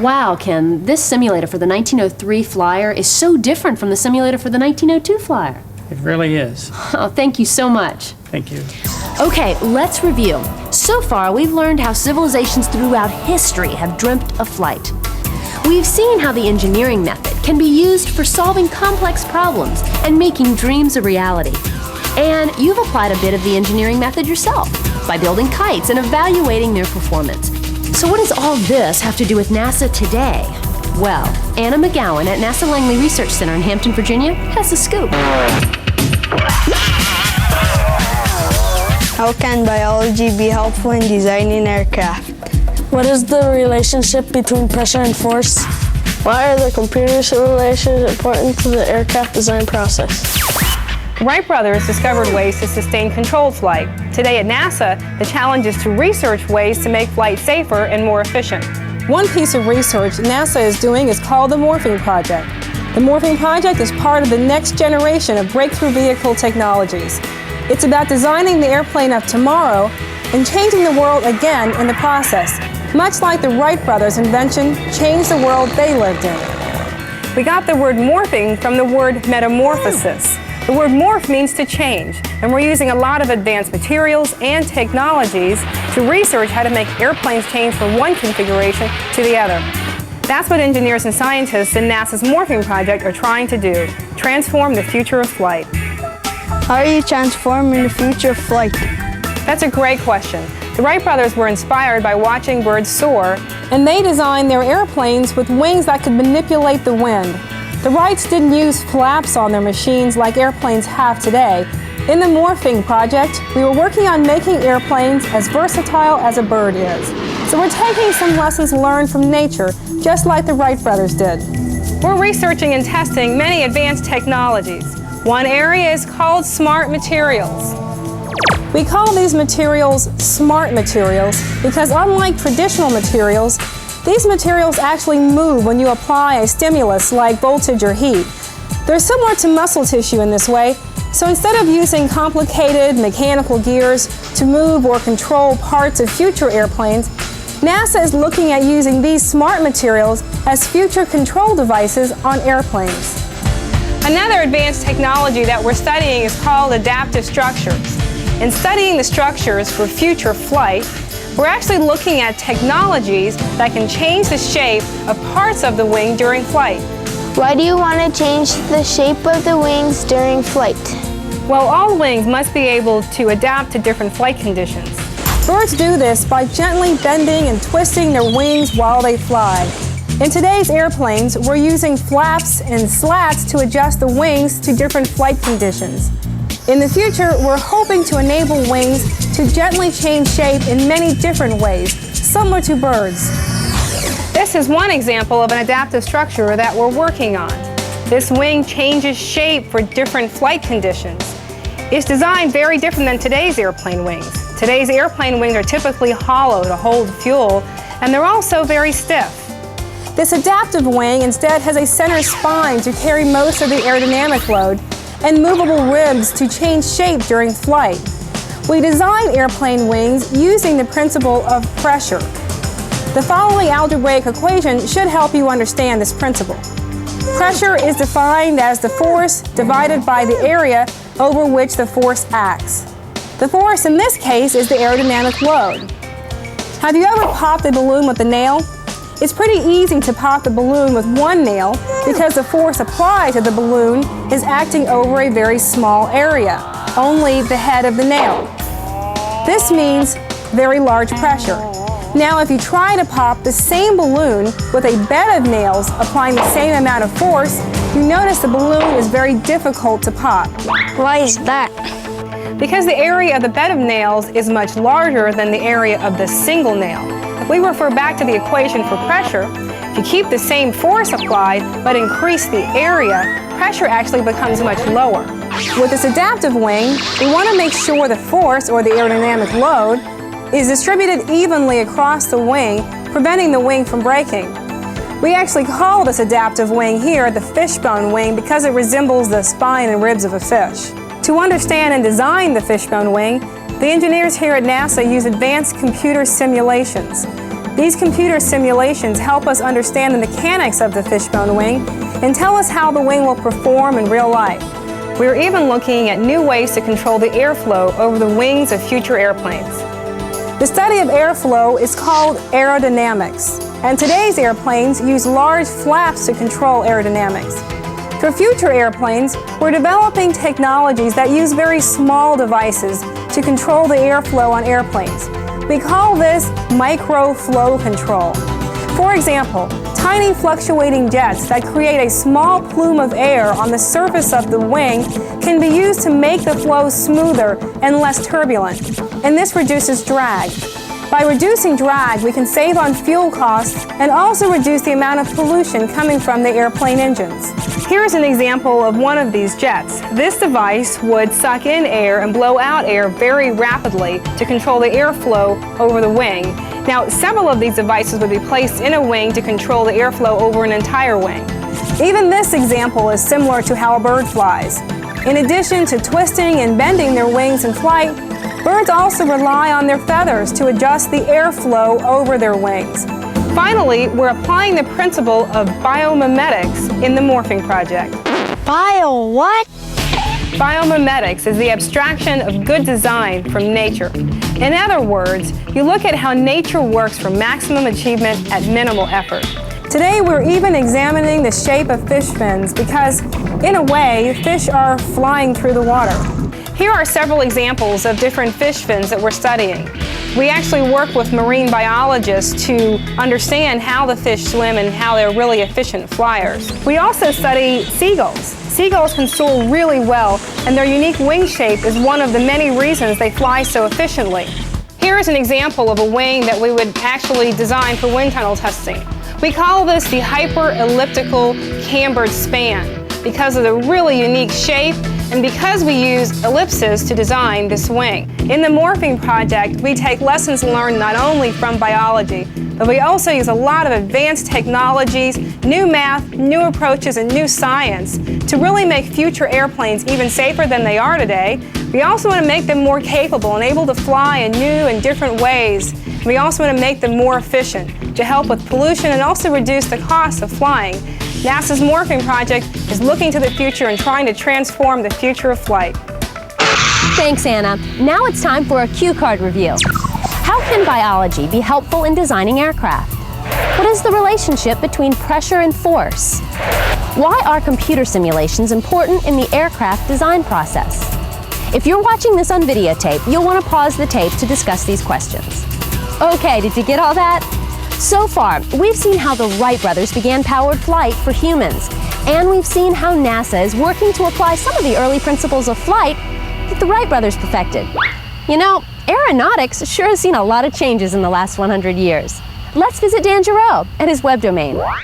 Wow, Ken, this simulator for the 1903 Flyer is so different from the simulator for the 1902 Flyer. It really is. Oh, thank you so much. Thank you. Okay, let's review. So far, we've learned how civilizations throughout history have dreamt of flight. We've seen how the engineering method can be used for solving complex problems and making dreams a reality. And you've applied a bit of the engineering method yourself by building kites and evaluating their performance. So what does all this have to do with NASA today? Well, Anna McGowan at NASA Langley Research Center in Hampton, Virginia has the scoop. How can biology be helpful in designing aircraft? What is the relationship between pressure and force? Why are the computer simulations important to the aircraft design process? The Wright brothers discovered ways to sustain controlled flight. Today at NASA, the challenge is to research ways to make flight safer and more efficient. One piece of research NASA is doing is called the Morphing Project. The Morphing Project is part of the next generation of breakthrough vehicle technologies. It's about designing the airplane of tomorrow and changing the world again in the process, much like the Wright brothers' invention changed the world they lived in. We got the word morphing from the word metamorphosis. The word morph means to change, and we're using a lot of advanced materials and technologies to research how to make airplanes change from one configuration to the other. That's what engineers and scientists in NASA's Morphing Project are trying to do, transform the future of flight. How are you transforming the future of flight? That's a great question. The Wright brothers were inspired by watching birds soar, And they designed their airplanes with wings that could manipulate the wind. The Wrights didn't use flaps on their machines like airplanes have today. In the Morphing Project, we were working on making airplanes as versatile as a bird is. So we're taking some lessons learned from nature, just like the Wright brothers did. We're researching and testing many advanced technologies. One area is called smart materials. We call these materials smart materials because unlike traditional materials, these materials actually move when you apply a stimulus like voltage or heat. They're similar to muscle tissue in this way, so instead of using complicated mechanical gears to move or control parts of future airplanes, NASA is looking at using these smart materials as future control devices on airplanes. Another advanced technology that we're studying is called adaptive structures. In studying the structures for future flight, we're actually looking at technologies that can change the shape of parts of the wing during flight. Why do you want to change the shape of the wings during flight? Well, all wings must be able to adapt to different flight conditions. Birds do this by gently bending and twisting their wings while they fly. In today's airplanes, we're using flaps and slats to adjust the wings to different flight conditions. In the future, we're hoping to enable wings to gently change shape in many different ways, similar to birds. This is one example of an adaptive structure that we're working on. This wing changes shape for different flight conditions. It's designed very different than today's airplane wings. Today's airplane wings are typically hollow to hold fuel, and they're also very stiff. This adaptive wing instead has a center spine to carry most of the aerodynamic load and movable ribs to change shape during flight. We design airplane wings using the principle of pressure. The following algebraic equation should help you understand this principle. Pressure is defined as the force divided by the area over which the force acts. The force in this case is the aerodynamic load. Have you ever popped a balloon with a nail? It's pretty easy to pop the balloon with one nail because the force applied to the balloon is acting over a very small area, only the head of the nail. This means very large pressure. Now, if you try to pop the same balloon with a bed of nails applying the same amount of force, you notice the balloon is very difficult to pop. Why is that? Because the area of the bed of nails is much larger than the area of the single nail. If we refer back to the equation for pressure, if you keep the same force applied but increase the area, pressure actually becomes much lower. With this adaptive wing, we want to make sure the force, or the aerodynamic load, is distributed evenly across the wing, preventing the wing from breaking. We actually call this adaptive wing here the fishbone wing because it resembles the spine and ribs of a fish. To understand and design the fishbone wing, the engineers here at NASA use advanced computer simulations. These computer simulations help us understand the mechanics of the fishbone wing and tell us how the wing will perform in real life. We are even looking at new ways to control the airflow over the wings of future airplanes. The study of airflow is called aerodynamics, and today's airplanes use large flaps to control aerodynamics. For future airplanes, we're developing technologies that use very small devices to control the airflow on airplanes. We call this microflow control. For example, tiny fluctuating jets that create a small plume of air on the surface of the wing can be used to make the flow smoother and less turbulent, and this reduces drag. By reducing drag, we can save on fuel costs and also reduce the amount of pollution coming from the airplane engines. Here's an example of one of these jets. This device would suck in air and blow out air very rapidly to control the airflow over the wing. Now, several of these devices would be placed in a wing to control the airflow over an entire wing. Even this example is similar to how a bird flies. In addition to twisting and bending their wings in flight, birds also rely on their feathers to adjust the airflow over their wings. Finally, we're applying the principle of biomimetics in the morphing project. Bio what? Biomimetics is the abstraction of good design from nature. In other words, you look at how nature works for maximum achievement at minimal effort. Today we're even examining the shape of fish fins because, in a way, fish are flying through the water. Here are several examples of different fish fins that we're studying. We actually work with marine biologists to understand how the fish swim and how they're really efficient flyers. We also study seagulls. Seagulls can soar really well, and their unique wing shape is one of the many reasons they fly so efficiently. Here is an example of a wing that we would actually design for wind tunnel testing. We call this the hyper-elliptical cambered span because of the really unique shape and because we use ellipses to design this wing. In the morphing project, we take lessons learned not only from biology, but we also use a lot of advanced technologies, new math, new approaches, and new science to really make future airplanes even safer than they are today. We also want to make them more capable and able to fly in new and different ways. We also want to make them more efficient to help with pollution and also reduce the cost of flying. NASA's morphing project is looking to the future and trying to transform the future of flight. Thanks, Anna. Now it's time for a cue card review. How can biology be helpful in designing aircraft? What is the relationship between pressure and force? Why are computer simulations important in the aircraft design process? If you're watching this on videotape, you'll want to pause the tape to discuss these questions. Okay, did you get all that? So far, we've seen how the Wright brothers began powered flight for humans, and we've seen how NASA is working to apply some of the early principles of flight that the Wright brothers perfected. You know, aeronautics sure has seen a lot of changes in the last 100 years. Let's visit Dan Giroux at his web domain.